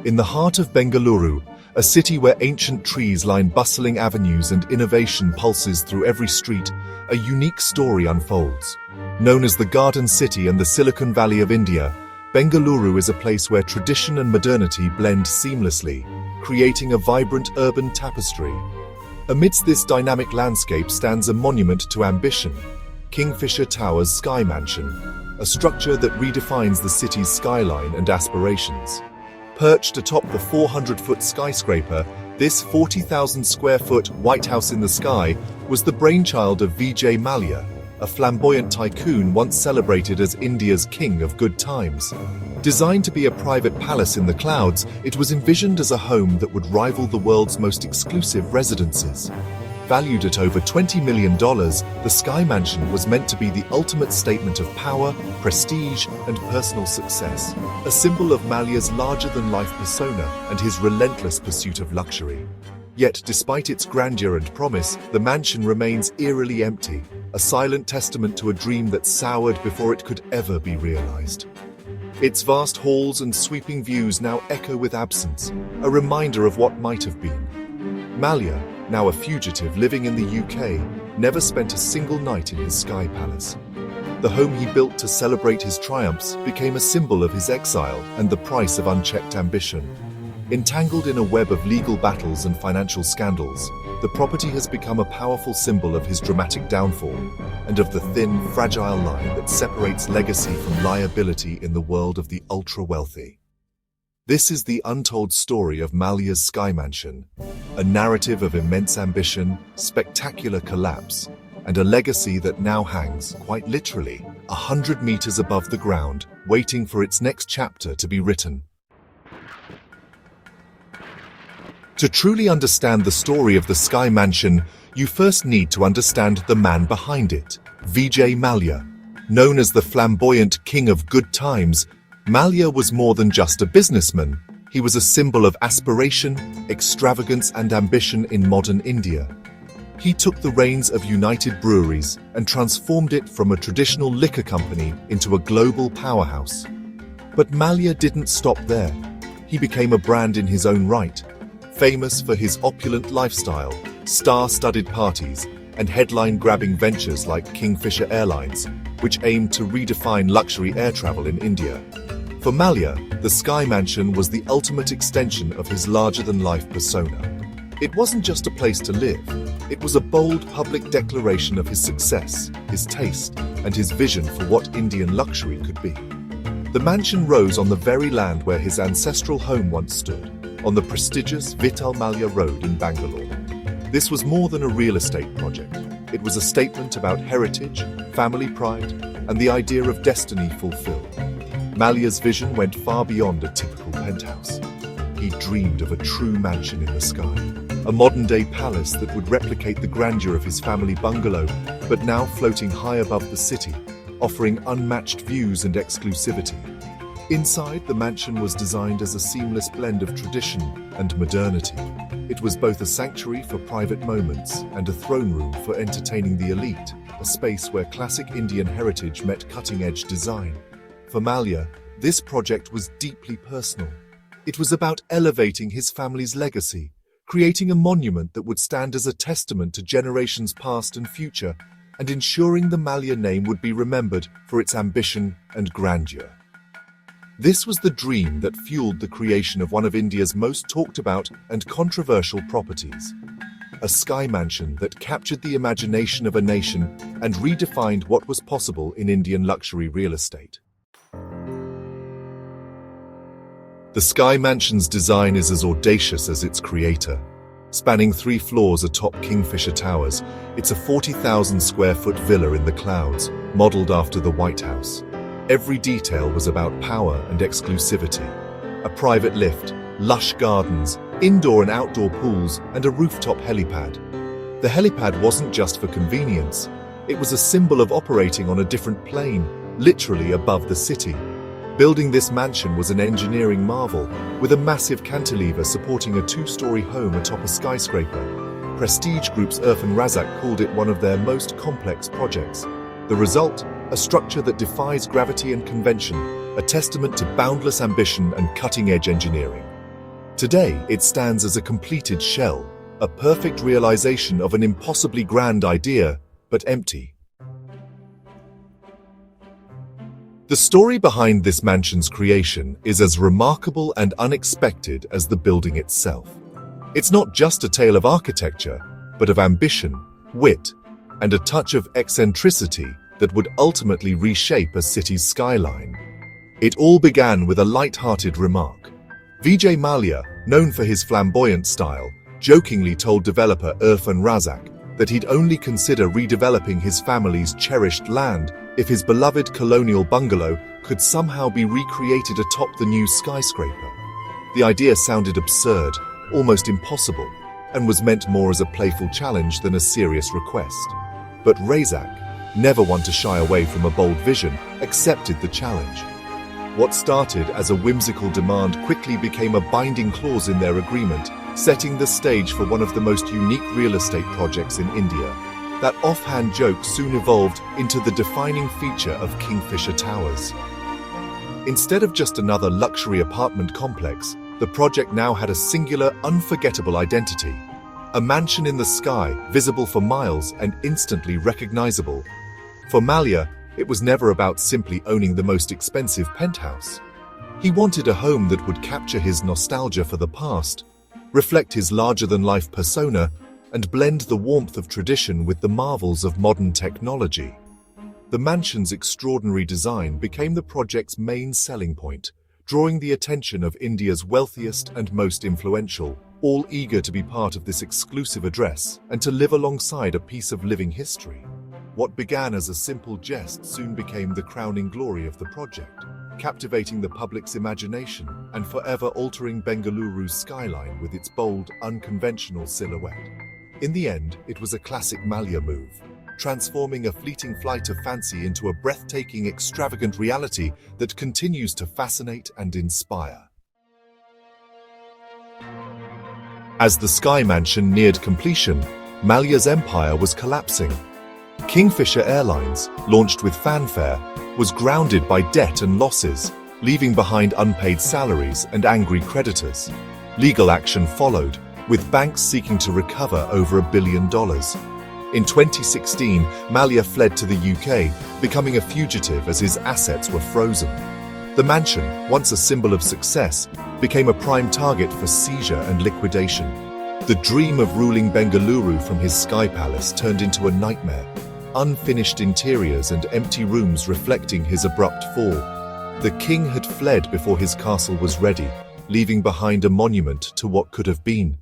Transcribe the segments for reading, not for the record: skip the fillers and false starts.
In the heart of Bengaluru, a city where ancient trees line bustling avenues and innovation pulses through every street, a unique story unfolds. Known as the Garden City and the Silicon Valley of India, Bengaluru is a place where tradition and modernity blend seamlessly, creating a vibrant urban tapestry. Amidst this dynamic landscape stands a monument to ambition, Kingfisher Tower's Sky Mansion, a structure that redefines the city's skyline and aspirations. Perched atop the 400-foot skyscraper, this 40,000-square-foot White House in the sky was the brainchild of Vijay Mallya, a flamboyant tycoon once celebrated as India's king of good times. Designed to be a private palace in the clouds, it was envisioned as a home that would rival the world's most exclusive residences. Valued at over $20 million, the Sky Mansion was meant to be the ultimate statement of power, prestige, and personal success, a symbol of Mallya's larger-than-life persona and his relentless pursuit of luxury. Yet, despite its grandeur and promise, the mansion remains eerily empty, a silent testament to a dream that soured before it could ever be realized. Its vast halls and sweeping views now echo with absence, a reminder of what might have been. Mallya, now a fugitive living in the UK, never spent a single night in his sky palace. The home he built to celebrate his triumphs became a symbol of his exile and the price of unchecked ambition. Entangled in a web of legal battles and financial scandals, the property has become a powerful symbol of his dramatic downfall and of the thin, fragile line that separates legacy from liability in the world of the ultra-wealthy. This is the untold story of Mallya's Sky Mansion, a narrative of immense ambition, spectacular collapse, and a legacy that now hangs, quite literally, 100 meters above the ground, waiting for its next chapter to be written. To truly understand the story of the Sky Mansion, you first need to understand the man behind it, Vijay Mallya. Known as the flamboyant king of good times, Mallya was more than just a businessman. He was a symbol of aspiration, extravagance, and ambition in modern India. He took the reins of United Breweries and transformed it from a traditional liquor company into a global powerhouse. But Mallya didn't stop there. He became a brand in his own right, famous for his opulent lifestyle, star-studded parties, and headline-grabbing ventures like Kingfisher Airlines, which aimed to redefine luxury air travel in India. For Mallya, the Sky Mansion was the ultimate extension of his larger-than-life persona. It wasn't just a place to live, it was a bold public declaration of his success, his taste, and his vision for what Indian luxury could be. The mansion rose on the very land where his ancestral home once stood, on the prestigious Vijay Mallya Road in Bangalore. This was more than a real estate project. It was a statement about heritage, family pride, and the idea of destiny fulfilled. Mallya's vision went far beyond a typical penthouse. He dreamed of a true mansion in the sky, a modern-day palace that would replicate the grandeur of his family bungalow, but now floating high above the city, offering unmatched views and exclusivity. Inside, the mansion was designed as a seamless blend of tradition and modernity. It was both a sanctuary for private moments and a throne room for entertaining the elite, a space where classic Indian heritage met cutting-edge design. For Mallya, this project was deeply personal. It was about elevating his family's legacy, creating a monument that would stand as a testament to generations past and future, and ensuring the Mallya name would be remembered for its ambition and grandeur. This was the dream that fueled the creation of one of India's most talked about and controversial properties, a sky mansion that captured the imagination of a nation and redefined what was possible in Indian luxury real estate. The Sky Mansion's design is as audacious as its creator. Spanning 3 floors atop Kingfisher Towers, it's a 40,000-square-foot villa in the clouds, modeled after the White House. Every detail was about power and exclusivity. A private lift, lush gardens, indoor and outdoor pools, and a rooftop helipad. The helipad wasn't just for convenience. It was a symbol of operating on a different plane, literally above the city. Building this mansion was an engineering marvel, with a massive cantilever supporting a 2-story home atop a skyscraper. Prestige groups Irfan Razak called it one of their most complex projects. The result? A structure that defies gravity and convention, a testament to boundless ambition and cutting-edge engineering. Today, it stands as a completed shell, a perfect realization of an impossibly grand idea, but empty. The story behind this mansion's creation is as remarkable and unexpected as the building itself. It's not just a tale of architecture, but of ambition, wit, and a touch of eccentricity that would ultimately reshape a city's skyline. It all began with a light-hearted remark. Vijay Mallya, known for his flamboyant style, jokingly told developer Irfan Razak that he'd only consider redeveloping his family's cherished land if his beloved colonial bungalow could somehow be recreated atop the new skyscraper. The idea sounded absurd, almost impossible, and was meant more as a playful challenge than a serious request. But Razak, never one to shy away from a bold vision, accepted the challenge. What started as a whimsical demand quickly became a binding clause in their agreement, setting the stage for one of the most unique real estate projects in India. That offhand joke soon evolved into the defining feature of Kingfisher Towers. Instead of just another luxury apartment complex, the project now had a singular, unforgettable identity. A mansion in the sky, visible for miles and instantly recognizable. For Mallya, it was never about simply owning the most expensive penthouse. He wanted a home that would capture his nostalgia for the past, reflect his larger-than-life persona, and blend the warmth of tradition with the marvels of modern technology. The mansion's extraordinary design became the project's main selling point, drawing the attention of India's wealthiest and most influential, all eager to be part of this exclusive address and to live alongside a piece of living history. What began as a simple jest soon became the crowning glory of the project, captivating the public's imagination and forever altering Bengaluru's skyline with its bold, unconventional silhouette. In the end, it was a classic Mallya move, transforming a fleeting flight of fancy into a breathtaking, extravagant reality that continues to fascinate and inspire. As the Sky Mansion neared completion, Mallya's empire was collapsing. Kingfisher Airlines, launched with fanfare, was grounded by debt and losses, leaving behind unpaid salaries and angry creditors. Legal action followed, with banks seeking to recover over $1 billion. In 2016, Mallya fled to the UK, becoming a fugitive as his assets were frozen. The mansion, once a symbol of success, became a prime target for seizure and liquidation. The dream of ruling Bengaluru from his sky palace turned into a nightmare. Unfinished interiors and empty rooms reflecting his abrupt fall. The king had fled before his castle was ready, leaving behind a monument to what could have been.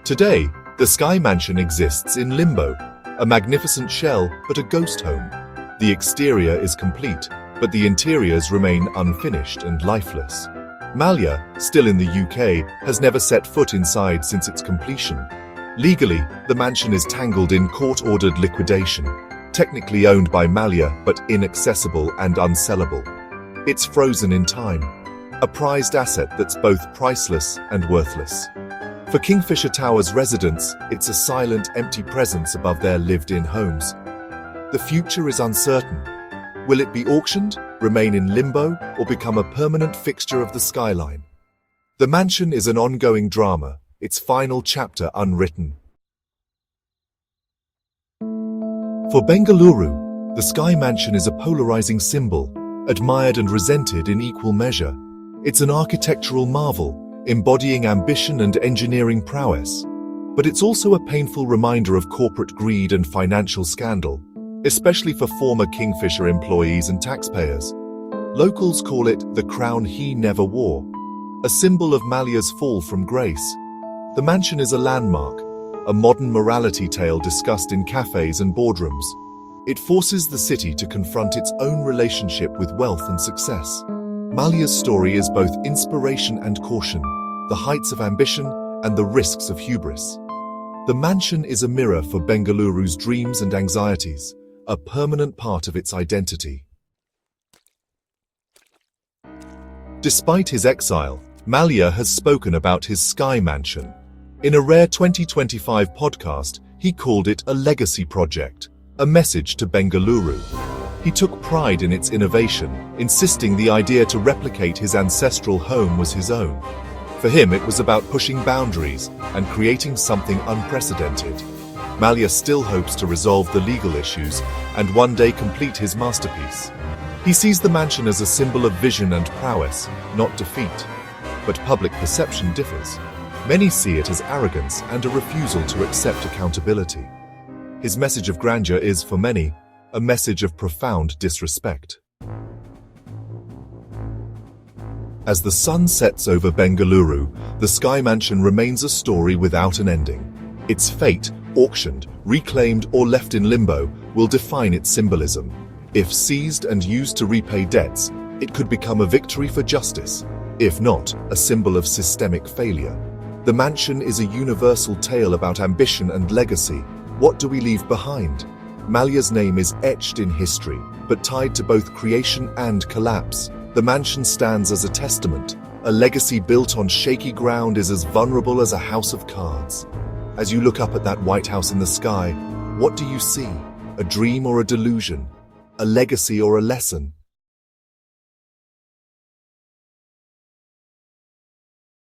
Today, the Sky Mansion exists in Limbo, a magnificent shell but a ghost home. The exterior is complete, but the interiors remain unfinished and lifeless. Mallya, still in the UK, has never set foot inside since its completion. Legally, the mansion is tangled in court-ordered liquidation, technically owned by Mallya but inaccessible and unsellable. It's frozen in time, a prized asset that's both priceless and worthless. For Kingfisher Towers residents, it's a silent, empty presence above their lived-in homes. The future is uncertain. Will it be auctioned, remain in limbo, or become a permanent fixture of the skyline? The mansion is an ongoing drama, its final chapter unwritten. For Bengaluru, the Sky Mansion is a polarizing symbol, admired and resented in equal measure. It's an architectural marvel, embodying ambition and engineering prowess. But it's also a painful reminder of corporate greed and financial scandal, especially for former Kingfisher employees and taxpayers. Locals call it the crown he never wore, a symbol of Mallya's fall from grace. The mansion is a landmark, a modern morality tale discussed in cafes and boardrooms. It forces the city to confront its own relationship with wealth and success. Mallya's story is both inspiration and caution, the heights of ambition and the risks of hubris. The mansion is a mirror for Bengaluru's dreams and anxieties, a permanent part of its identity. Despite his exile, Mallya has spoken about his Sky Mansion. In a rare 2025 podcast, he called it a legacy project, a message to Bengaluru. He took pride in its innovation, insisting the idea to replicate his ancestral home was his own. For him, it was about pushing boundaries and creating something unprecedented. Mallya still hopes to resolve the legal issues and one day complete his masterpiece. He sees the mansion as a symbol of vision and prowess, not defeat. But public perception differs. Many see it as arrogance and a refusal to accept accountability. His message of grandeur is, for many, a message of profound disrespect. As the sun sets over Bengaluru, the Sky Mansion remains a story without an ending. Its fate, auctioned, reclaimed, or left in limbo, will define its symbolism. If seized and used to repay debts, it could become a victory for justice. If not, a symbol of systemic failure. The mansion is a universal tale about ambition and legacy. What do we leave behind? Mallya's name is etched in history, but tied to both creation and collapse. The mansion stands as a testament. A legacy built on shaky ground is as vulnerable as a house of cards. As you look up at that White House in the sky, what do you see? A dream or a delusion? A legacy or a lesson?